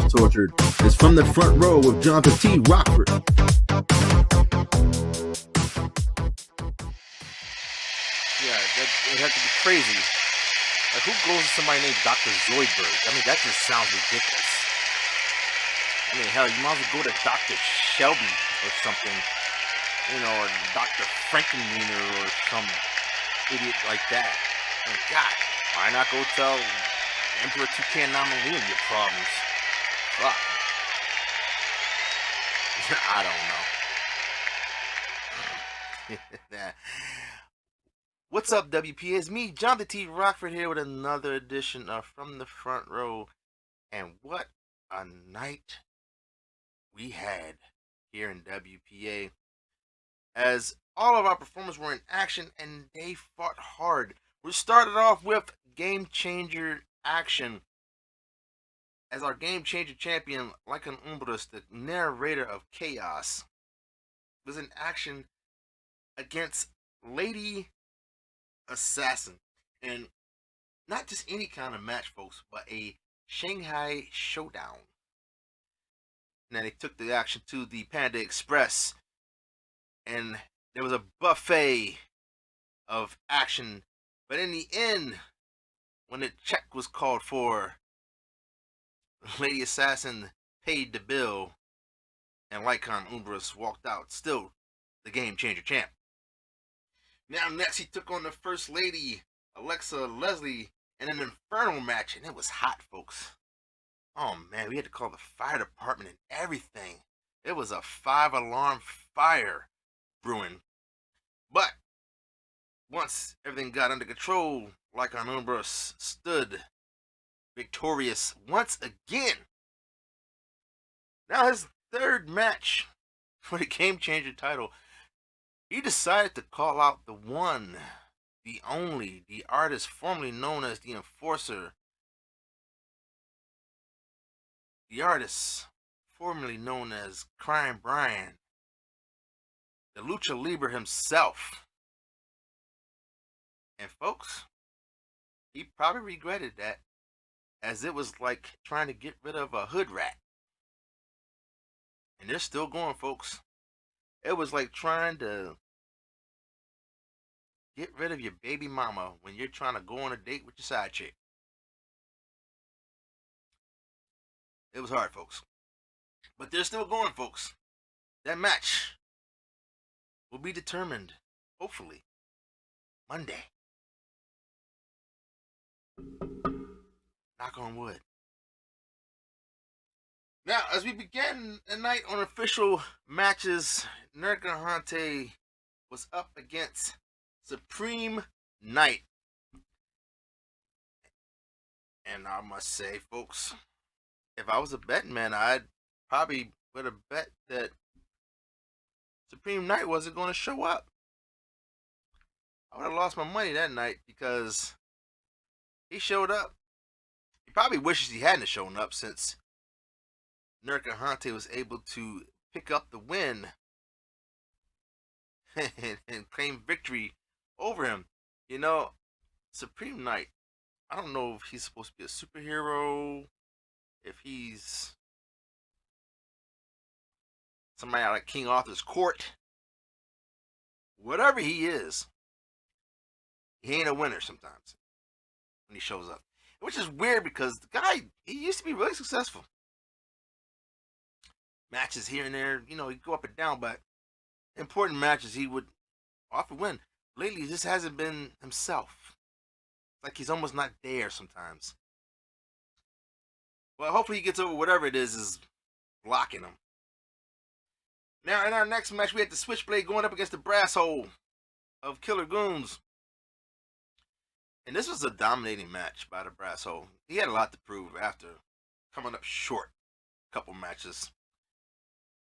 Tortured. It's From the Front Row with Johnathan T. Rokford. Yeah, it had to be crazy. Like, who goes to somebody named Dr. Zoidberg? I mean, that just sounds ridiculous. I mean, hell, you might as well go to Dr. Shelby or something, you know, or Dr. Frankenweenie or some idiot like that. I mean, God, why not go tell Emperor 2K Anomaly your problems? Fuck. I don't know. What's up, WPA? It's me, Johnathan T. Rokford, here with another edition of From the Front Row. And what a night we had here in WPA, as all of our performers were in action and they fought hard. We started off with Game Changer action, as our Game Changer champion, like an Umbras, the narrator of Chaos, was in action against Lady Assassin. And not just any kind of match, folks, but a Shanghai Showdown. Now they took the action to the Panda Express, and there was a buffet of action. But in the end, when the check was called for, Lady Assassin paid the bill, and Lycon Umbras walked out, still the Game Changer champ. Now next he took on the First Lady, Alexa Leslie, in an Inferno match, and it was hot, folks. Oh man, we had to call the fire department and everything. It was a 5-alarm fire brewing. But once everything got under control, Lycon Umbras stood victorious once again. Now his third match for the Game Changer title, he decided to call out the one, the only, the artist formerly known as the Enforcer. The artist formerly known as Crime Brian, the Lucha Libre himself. And folks, he probably regretted that, as it was like trying to get rid of a hood rat. And they're still going, folks. It was like trying to get rid of your baby mama when you're trying to go on a date with your side chick. It was hard, folks. But they're still going, folks. That match will be determined, hopefully, Monday. Knock on wood. Now, as we begin the night on official matches, Nergahante was up against Supreme Knight. And I must say, folks, if I was a betting man, I'd probably would have bet that Supreme Knight wasn't going to show up. I would have lost my money that night, because he showed up. He probably wishes he hadn't shown up, since Nergahante was able to pick up the win and claim victory over him. You know, Supreme Knight, I don't know if he's supposed to be a superhero, if he's somebody out of King Arthur's court. Whatever he is, he ain't a winner sometimes when he shows up. Which is weird, because the guy, he used to be really successful. Matches here and there, you know, he'd go up and down, but important matches he would often win. Lately, he just hasn't been himself. Like he's almost not there sometimes. Well, hopefully he gets over whatever it is blocking him. Now, in our next match, we had the Switchblade going up against the Brass Hole of Killer Goons. And this was a dominating match by the Brass Hole. He had a lot to prove after coming up short a couple matches.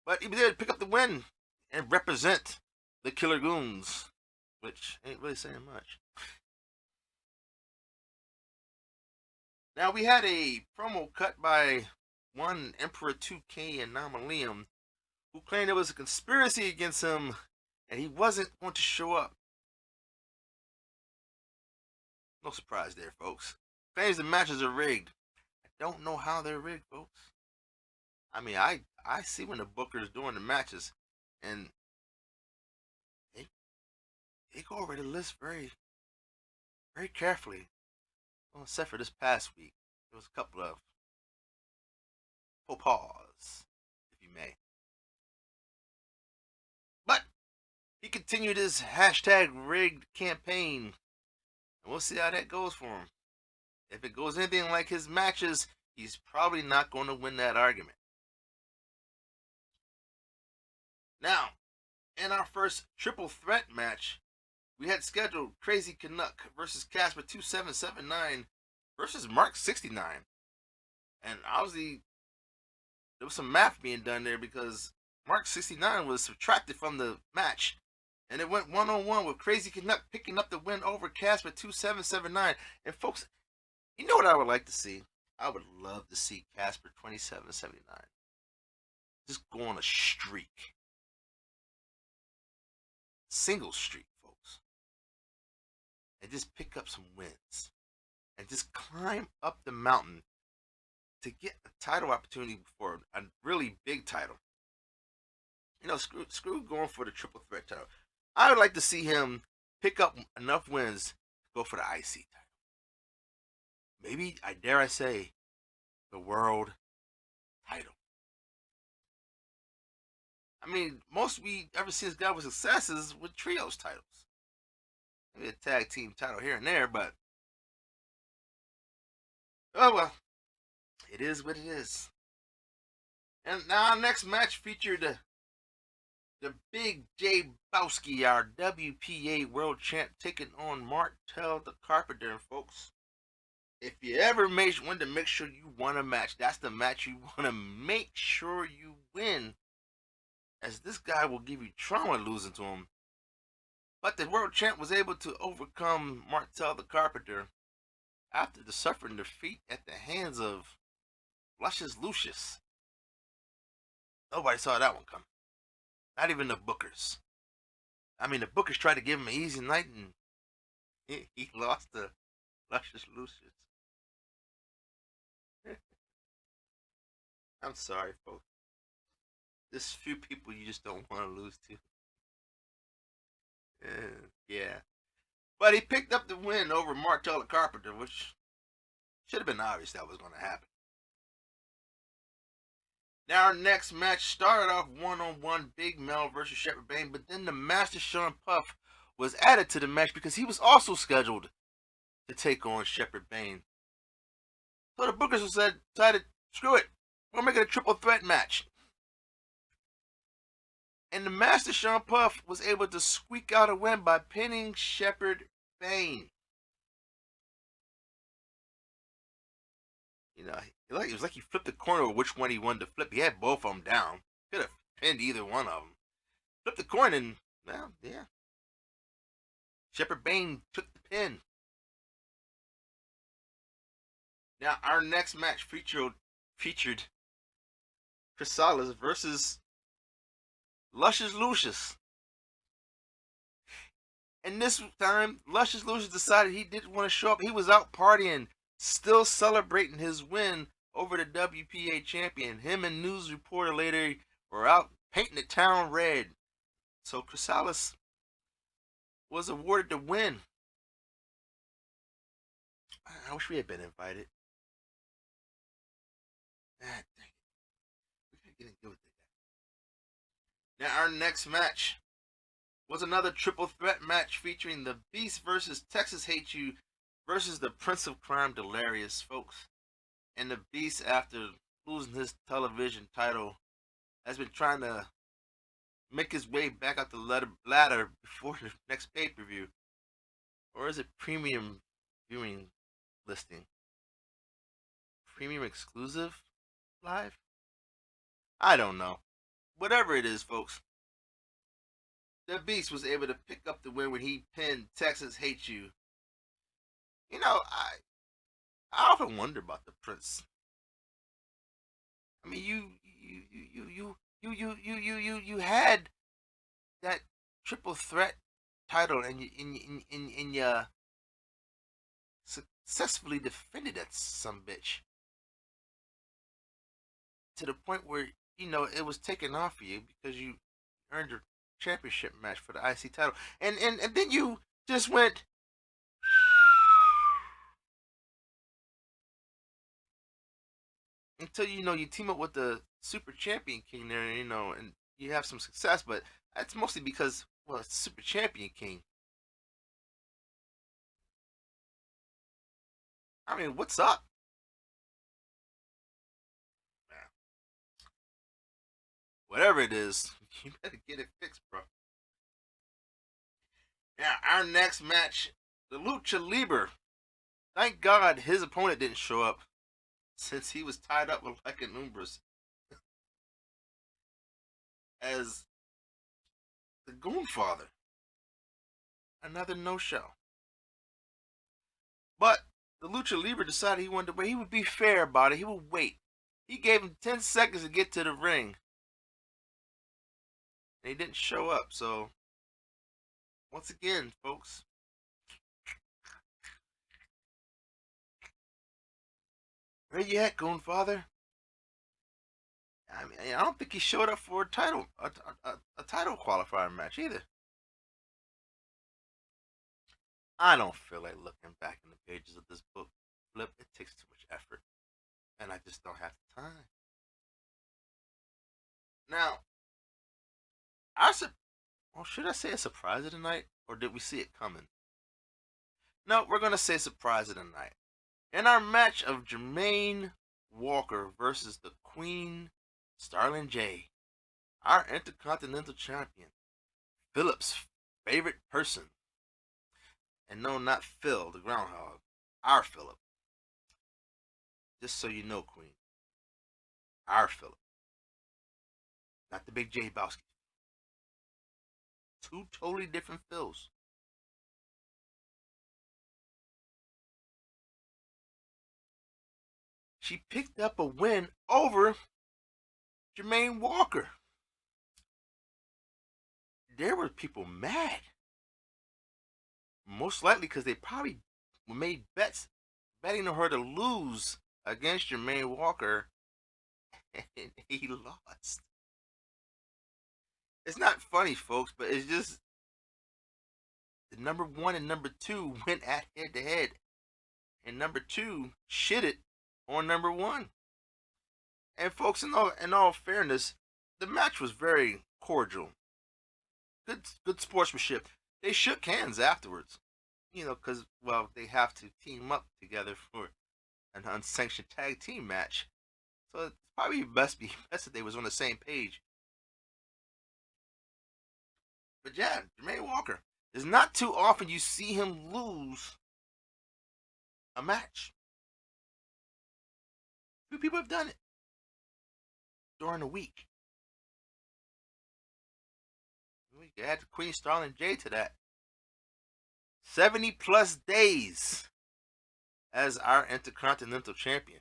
But he was there to pick up the win and represent the Killer Goons, which ain't really saying much. Now, we had a promo cut by one Emperor 2K Anomalium, who claimed there was a conspiracy against him and he wasn't going to show up. No surprise there, folks. Claims the matches are rigged. don't know how they're rigged, folks. I mean, I see when the bookers doing the matches, and they they go over the list very carefully. Well, except for this past week, there was a couple of faux pas, if you may. But he continued his hashtag rigged campaign, and we'll see how that goes for him. If it goes anything like his matches, he's probably not going to win that argument. Now, in our first triple threat match, we had scheduled Crazy Canuck versus Casper 2779 versus Mark 69. And obviously, there was some math being done there because Mark 69 was subtracted from the match. And it went 1-on-1 with Crazy Canuck picking up the win over Casper 2779. And folks, you know what I would like to see? I would love to see Casper 2779 just go on a streak. Single streak, folks. And just pick up some wins. And just climb up the mountain to get a title opportunity for a really big title. You know, screw going for the triple threat title. I would like to see him pick up enough wins to go for the IC title. Maybe, I dare I say, the world title. I mean, most we ever see this guy with successes with trios titles. Maybe a tag team title here and there, but oh well, it is what it is. And now our next match featured the Big J Bowski, our WPA World Champ, taking on Martel the Carpenter, folks. If you ever want to make sure you won a match, that's the match you want to make sure you win, as this guy will give you trauma losing to him. But the World Champ was able to overcome Martel the Carpenter after the suffering defeat at the hands of Luscious Lucius. Nobody saw that one coming. Not even the bookers. I mean, the bookers tried to give him an easy night, and he lost to Luscious Lucius. I'm sorry, folks. There's few people you just don't want to lose to. Yeah. But he picked up the win over Martel the Carpenter, which should have been obvious that was going to happen. Now our next match started off 1-on-1 Big Mel versus Shepard Bane, but then the Master Sean Puff was added to the match because he was also scheduled to take on Shepard Bane. So the bookers decided, screw it, we're making a triple threat match. And the Master Sean Puff was able to squeak out a win by pinning Shepard Bane. You know, it was like he flipped the corner of which one he wanted to flip. He had both of them down. Could have pinned either one of them. Flipped the coin and, well, yeah. Shepard Bane took the pin. Now, our next match featured Chrysalis versus Luscious Lucius. And this time, Luscious Lucius decided he didn't want to show up. He was out partying, still celebrating his win over the WPA champion. Him and news reporter later were out painting the town red. So Chrysalis was awarded the win. I wish we had been invited. Ah, dang it. We gotta get into it. Now our next match was another triple threat match featuring the Beast versus Texas Hate You versus the Prince of Crime Delirious, folks. And the Beast, after losing his television title, has been trying to make his way back up the ladder before the next pay-per-view. Or is it premium viewing listing? Premium exclusive live? I don't know. Whatever it is, folks. The Beast was able to pick up the win when he pinned Texas Hate You. You know, I often wonder about the Prince. I mean, you had that triple threat title, and you successfully defended that some bitch. to the point where it was taken off of you because you earned your championship match for the IC title, and then you just went until you team up with the Super Champion King there, and you have some success, but that's mostly because it's Super Champion King. I mean, what's up? Whatever it is, you better get it fixed, bro. Now, our next match, the Lucha Libre. Thank God his opponent didn't show up, since he was tied up with like an Umbras as the Goonfather. Another no-show. But the Lucha Libre decided he wanted to wait. He would be fair about it. He would wait. He gave him 10 seconds to get to the ring. And he didn't show up. So, once again, folks, where you at, Goonfather? I mean, I don't think he showed up for a title qualifier match either. I don't feel like looking back in the pages of this book. Flip, it takes too much effort, and I just don't have the time. Now, should I say a surprise of the night, or did we see it coming? No, we're gonna say surprise of the night. In our match of Jermaine Walker versus the Queen Starling J, our Intercontinental Champion, Philip's favorite person. And no, not Phil, the groundhog. Our Philip. Just so you know, Queen. Our Philip. Not the big J Bowski. Two totally different Phils. She picked up a win over Jermaine Walker. There were people mad. Most likely because they probably made bets betting on her to lose against Jermaine Walker, and he lost. It's not funny, folks, but it's just the number 1 and number 2 went at head to head, and number 2 shitted on number 1. And folks, in all fairness, the match was very cordial. Good sportsmanship. They shook hands afterwards, because, they have to team up together for an unsanctioned tag team match. So it's probably best that they was on the same page. But yeah, Jermaine Walker, it's not too often you see him lose a match. Few people have done it during the week. We could add Queen Starling J to that. 70 plus days as our Intercontinental Champion.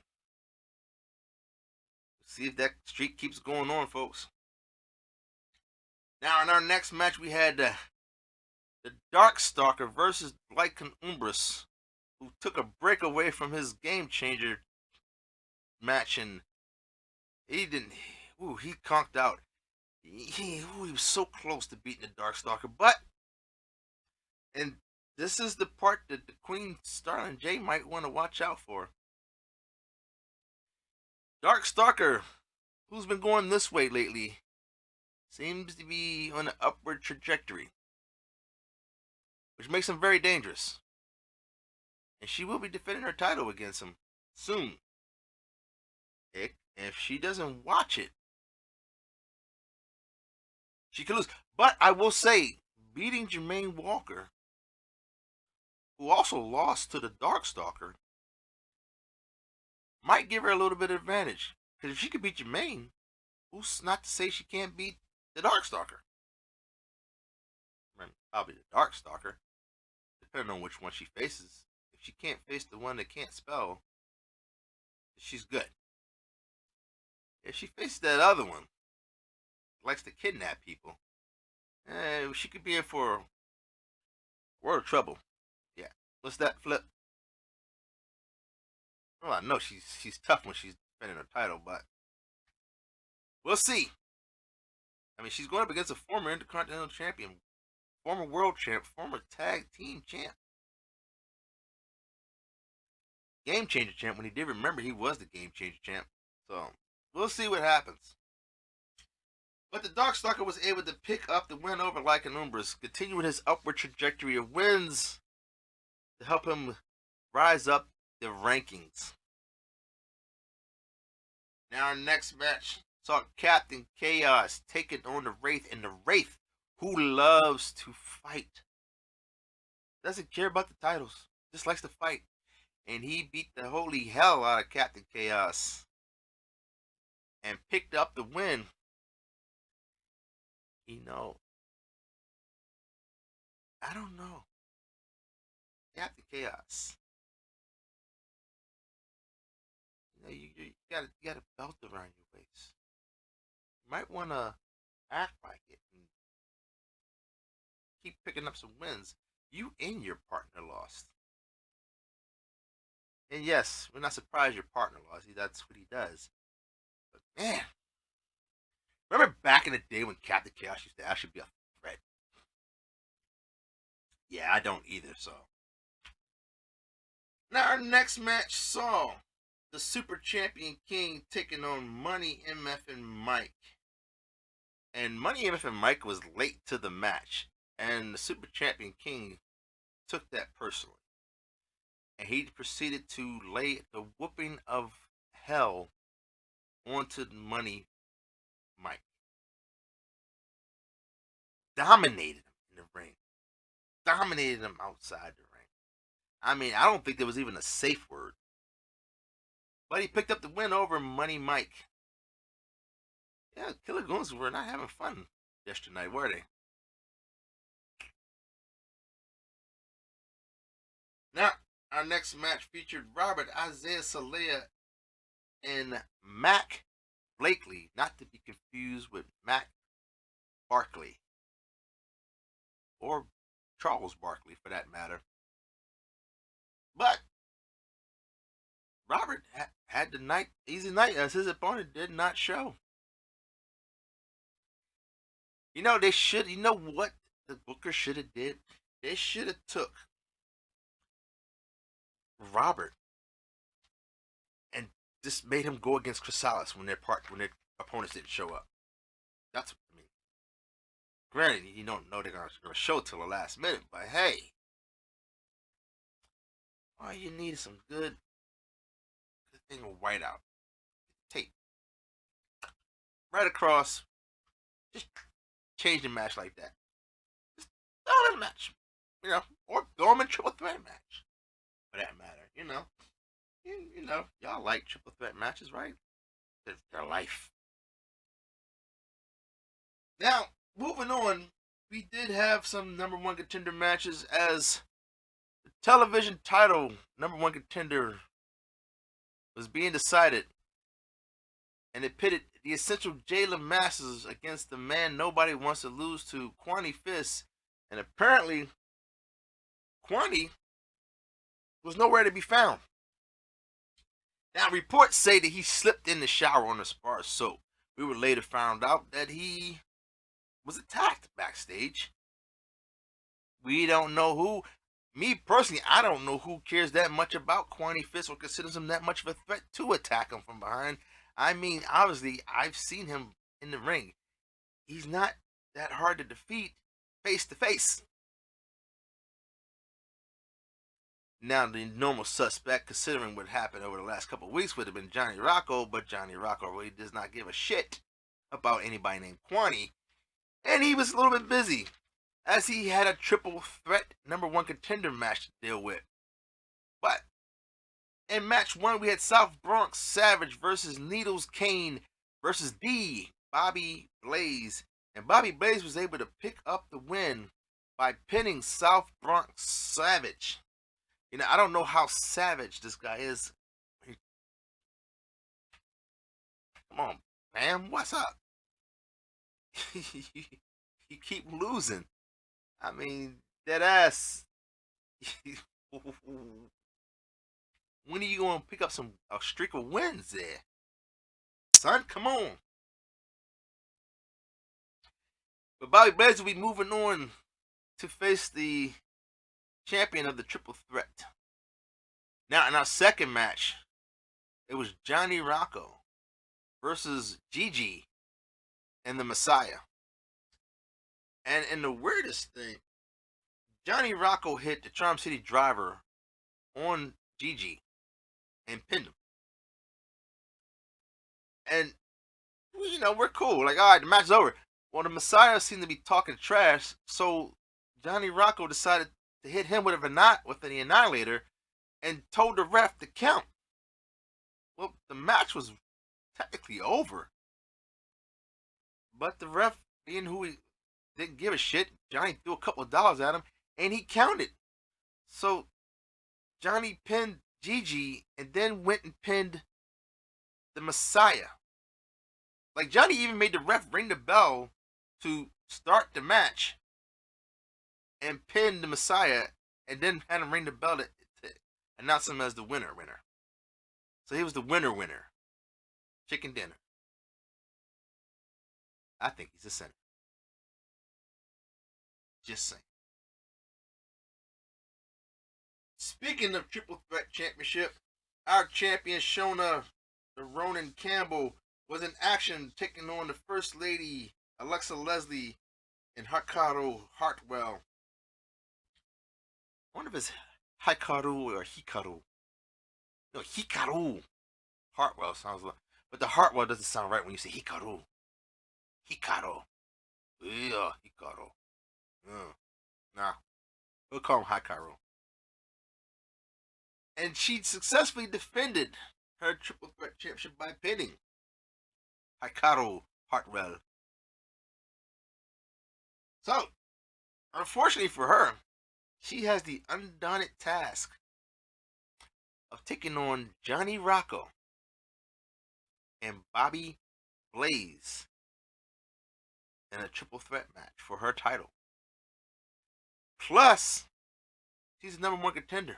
See if that streak keeps going on, folks. Now, in our next match, we had the Darkstalker versus Lycan Umbras, who took a break away from his Game Changer match, and he didn't. He conked out. He was so close to beating the Darkstalker, and this is the part that the Queen Starling J might want to watch out for. Darkstalker, who's been going this way lately, seems to be on an upward trajectory, which makes him very dangerous. And she will be defending her title against him soon. If she doesn't watch it, she could lose. But I will say, beating Jermaine Walker, who also lost to the Darkstalker, might give her a little bit of advantage. Because if she could beat Jermaine, who's not to say she can't beat the Darkstalker? I mean, probably the Darkstalker, depending on which one she faces. If she can't face the one that can't spell, she's good. If she faces that other one, likes to kidnap people, she could be in for a world of trouble. Yeah. What's that, Flip? Well, I know she's tough when she's defending her title, but We'll see. I mean, she's going up against a former Intercontinental Champion, former World Champ, former Tag Team Champ, Game Changer Champ. When he did remember, he was the Game Changer Champ. So we'll see what happens. But the Darkstalker was able to pick up the win over Lycan Umbris, continuing his upward trajectory of wins to help him rise up the rankings. Now our next match saw Captain Chaos taking on the Wraith, and the Wraith, who loves to fight, doesn't care about the titles, just likes to fight. And he beat the holy hell out of Captain Chaos and picked up the win. You know, I don't know. Captain Chaos. You know, you got a belt around your waist. You might want to act like it and keep picking up some wins. You and your partner lost. And yes, we're not surprised your partner lost. That's what he does. But man, remember back in the day when Captain Chaos used to actually be a threat? Yeah, I don't either, so. Now our next match saw the Super Champion King taking on Money MF and Mike. And Money MF and Mike was late to the match, and the Super Champion King took that personally. And he proceeded to lay the whooping of hell onto Money Mike. Dominated him in the ring. Dominated him outside the ring. I mean, I don't think there was even a safe word. But he picked up the win over Money Mike. Yeah, Killer Goons were not having fun yesterday night, were they? Now, our next match featured Robert Isaiah Salea and Mac Blakely, not to be confused with Mac Barkley. Or Charles Barkley, for that matter. But Robert had the easy night as his opponent did not show. You know, you know what the Booker should have did? They should have took Robert and just made him go against Chrysalis when their opponents didn't show up. That's what I mean. Granted, you don't know they're gonna show till the last minute, but hey, all you need is some good thing of whiteout tape right across. Just change the match like that. Just throw them in a match, you know, or throw them in triple threat match, for that matter. You know, y'all like triple threat matches, right? It's their life. Now, moving on, we did have some number one contender matches as the television title number one contender was being decided, and it pitted the essential Jalen Masters against the man nobody wants to lose to, Quanty Fist, and apparently Quanty was nowhere to be found. Now, reports say that he slipped in the shower on the spar soap. We were later found out that he was attacked backstage. We don't know who. Me personally, I don't know who cares that much about Quanty Fist or considers him that much of a threat to attack him from behind. I mean, obviously, I've seen him in the ring. He's not that hard to defeat face to face. Now, the normal suspect, considering what happened over the last couple of weeks, would have been Johnny Rocco, but Johnny Rocco really does not give a shit about anybody named Quanty. And he was a little bit busy, as he had a triple threat number one contender match to deal with. But in match one, we had South Bronx Savage versus Needles Kane versus Bobby Blaze. And Bobby Blaze was able to pick up the win by pinning South Bronx Savage. You know, I don't know how savage this guy is. Come on, fam, what's up? You keep losing. I mean, that ass. When are you going to pick up a streak of wins there? Son, come on. But Bobby Blaze will be moving on to face the champion of the triple threat. Now, in our second match, it was Johnny Rocco versus Gigi and the Messiah. And in the weirdest thing, Johnny Rocco hit the Charm City Driver on Gigi and pinned him. And, we're cool. Like, all right, the match's over. Well, the Messiah seemed to be talking trash, so Johnny Rocco decided to hit him with the Annihilator and told the ref to count. Well, the match was technically over. But the ref, being who he didn't give a shit, Johnny threw a couple of dollars at him, and he counted. So Johnny pinned Gigi and then went and pinned the Messiah. Like, Johnny even made the ref ring the bell to start the match and pin the Messiah, and then had him ring the bell to announce him as the winner. So he was the winner. Chicken dinner. I think he's a sinner. Just saying. Speaking of Triple Threat Championship, our champion Shona the Ronin Campbell was in action taking on the First Lady Alexa Leslie and Hikaru Hartwell. I wonder if it's Hikaru or Hikaru. No, Hikaru. Hartwell sounds like, but the Hartwell doesn't sound right when you say Hikaru. Hikaru. Yeah, Hikaru. Nah, we'll call him Hikaru. And she successfully defended her Triple Threat Championship by pinning Hikaru Hartwell. So, unfortunately for her, she has the undaunted task of taking on Johnny Rocco and Bobby Blaze in a triple threat match for her title. Plus, she's the #1 contender.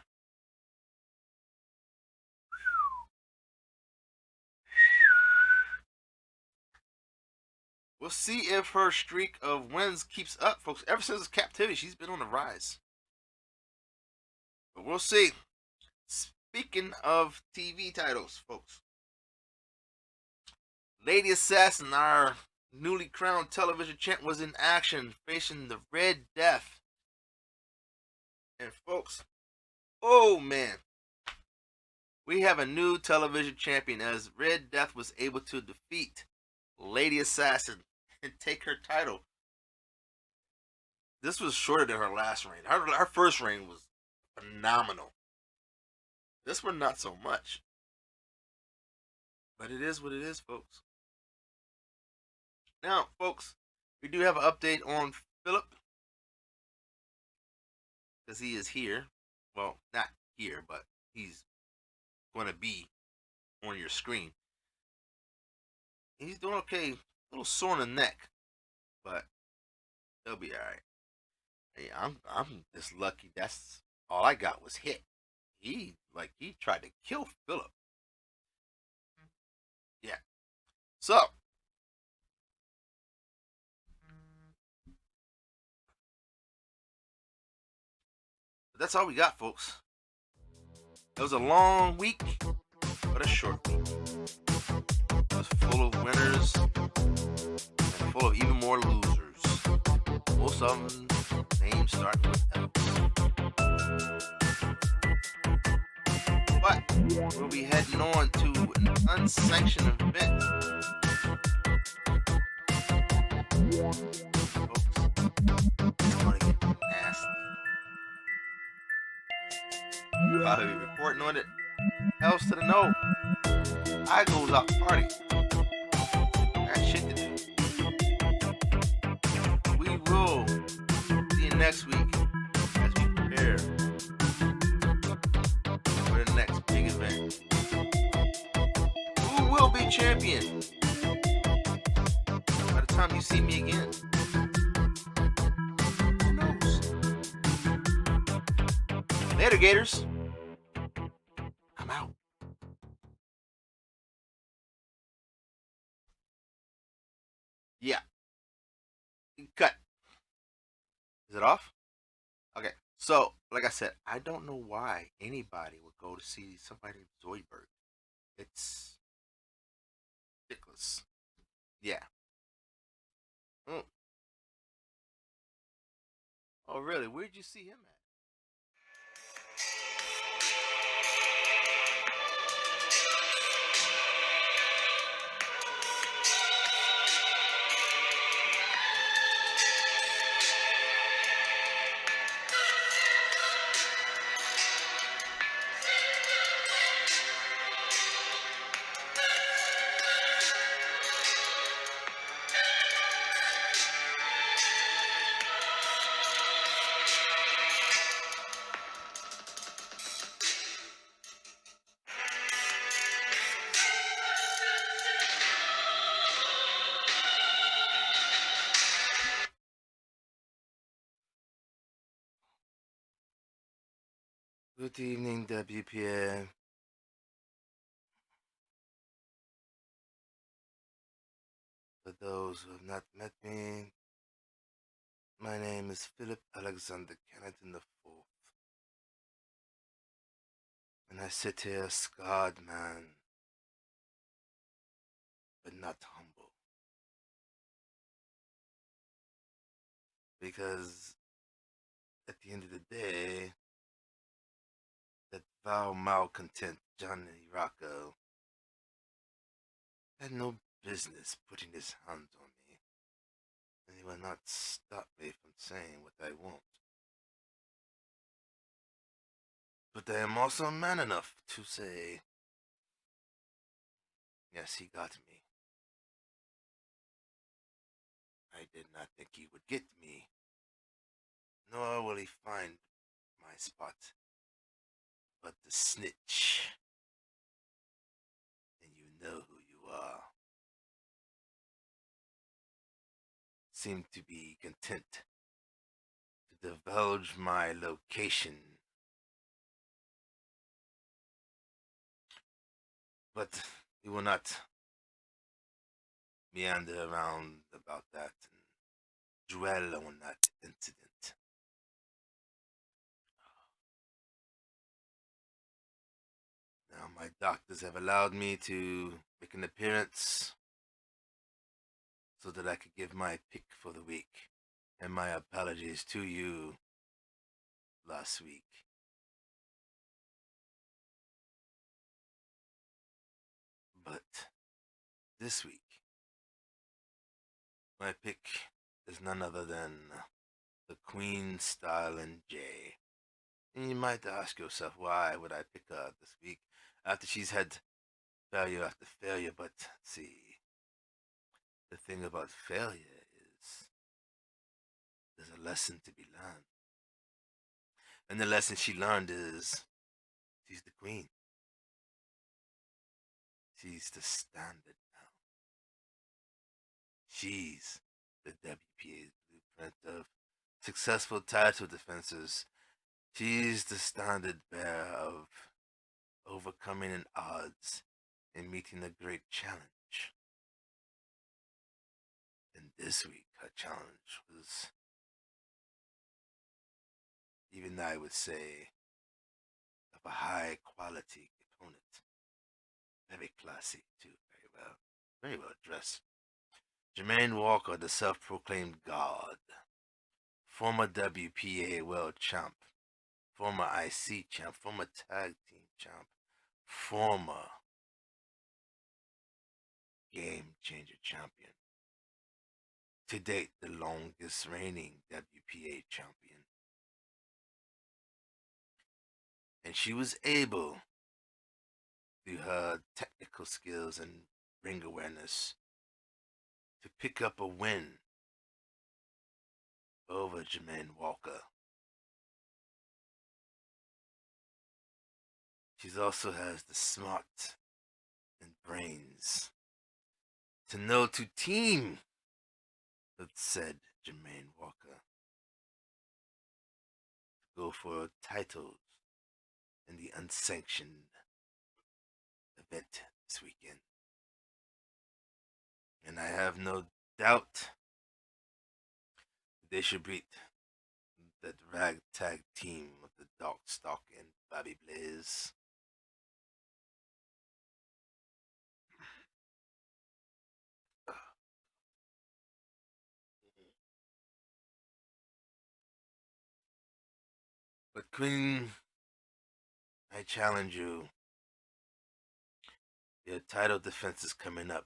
We'll see if her streak of wins keeps up, folks. Ever since captivity, she's been on the rise. But we'll see. Speaking of TV titles, folks, Lady Assassin, our newly crowned television champ, was in action facing the Red Death. And folks, oh man, we have a new television champion, as Red Death was able to defeat Lady Assassin and take her title. This was shorter than her last reign. Her first reign was phenomenal. This one, not so much. But it is what it is, folks. Now, folks, we do have an update on Philip, because he is here. Well, not here, but he's going to be on your screen. He's doing okay. A little sore in the neck, but he'll be all right. Hey, I'm just lucky. That's all I got was hit. He tried to kill Philip. Yeah. So, that's all we got, folks. It was a long week, but a short week. It was full of winners and full of even more losers. Most of them names starting with L. But we'll be heading on to an unsanctioned event. Folks, it's gonna get nasty. I'll be reporting on it. Else to the know, I goes out to party. I got shit to do. We will see you next week as we prepare for the next big event. Who will be champion by the time you see me again? Who knows? Later, Gators. I'm out. Yeah. Cut. Is it off? Okay. So, like I said, I don't know why anybody would go to see somebody named Zoidberg. It's ridiculous. Yeah. Mm. Oh, really? Where'd you see him at? Good evening, WPA. For those who have not met me, my name is Philip Alexander Kennedy IV, and I sit here a scarred man, but not humble. Because at the end of the day, that foul malcontent Johnny Rocco had no business putting his hands on me, and he will not stop me from saying what I want. But I am also man enough to say, yes, he got me. I did not think he would get me, nor will he find my spot, but the snitch. And you know who you are. Seem to be content to divulge my location. But we will not meander around about that and dwell on that incident. Now, my doctors have allowed me to make an appearance so that I could give my pick for the week. And my apologies to you last week. But this week, my pick is none other than the Queen Styling J. And you might ask yourself, why would I pick her this week after she's had failure after failure? But see, the thing about failure is there's a lesson to be learned. And the lesson she learned is she's the queen. She's the standard now. She's the WPA's blueprint of successful title defenses. She's the standard bearer of overcoming an odds and meeting a great challenge. And this week, her challenge was, even I would say, of a high quality opponent. Very classy, too, very well dressed. Jermaine Walker, the self-proclaimed god, former WPA world champ, former IC champ, former tag team champ, former game changer champion. To date, the longest reigning WPA champion. And she was able, through her technical skills and ring awareness, to pick up a win over Jermaine Walker. She also has the smart and brains to know to team with said Jermaine Walker, to go for titles in the unsanctioned event this weekend. And I have no doubt they should beat the ragtag team of the Darkstalk and Bobby Blaze. But Queen, I challenge you. Your title defense is coming up.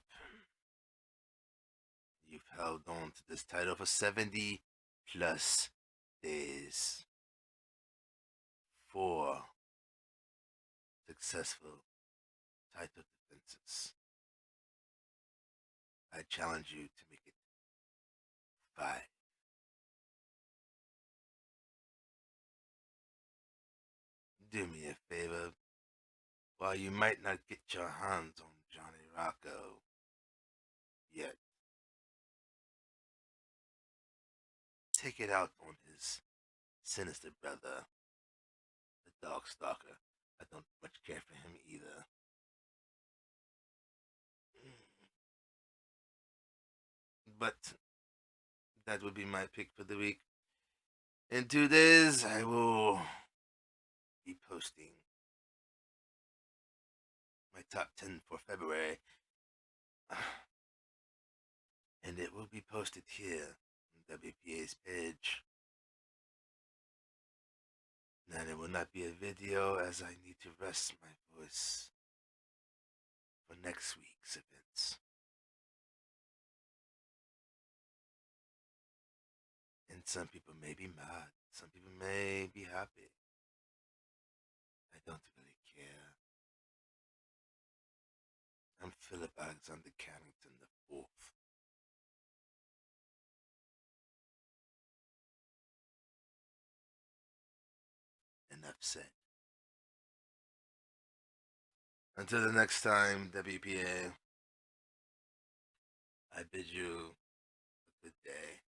You've held on to this title for 70 plus days. 4 successful title defenses. I challenge you to make it 5. Do me a favor. While you might not get your hands on Johnny Rocco yet, take it out on his sinister brother, the Darkstalker. I don't much care for him either. But that would be my pick for the week. In 2 days, I will be posting my top 10 for February. And it will be posted here on WPA's page. And it will not be a video, as I need to rest my voice for next week's events. And some people may be mad, some people may be happy. I don't really care. I'm Philip Alexander Carrington IV. Enough said. Until the next time, WPA, I bid you a good day.